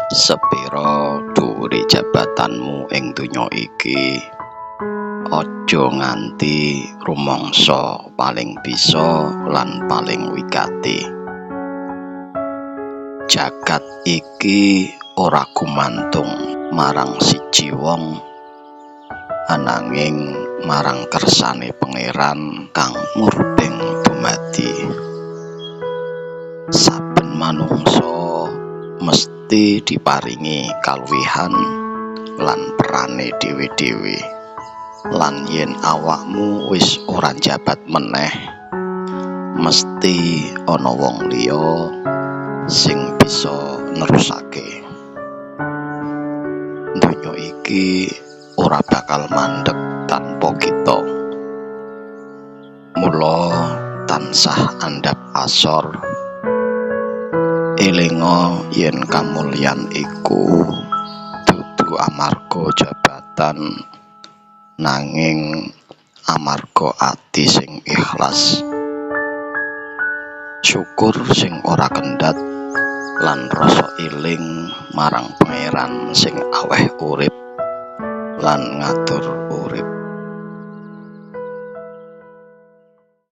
Sepira dhuwure jabatanmu ing donya iki, aja nganti rumangsa paling bisa lan paling wigati. Jagat iki ora gumantung marang siji wong, ananging marang kersane Pangeran kang murbeng dumadi. Saben manungsa mesti diparingi kaluwihan lan perane dhewe-dhewe, lan yen awakmu wis ora njabat meneh, mesti ana wong liya sing bisa nerusake. Donya iki ora bakal mandheg tanpa kita. Mula tansah andhap asor, elinga yen kamulyan iku dudu amarga jabatan, nanging amarga ati sing ikhlas, syukur sing ora kendhat, lan rasa eling marang Pangeran sing aweh urip lan ngatur urip.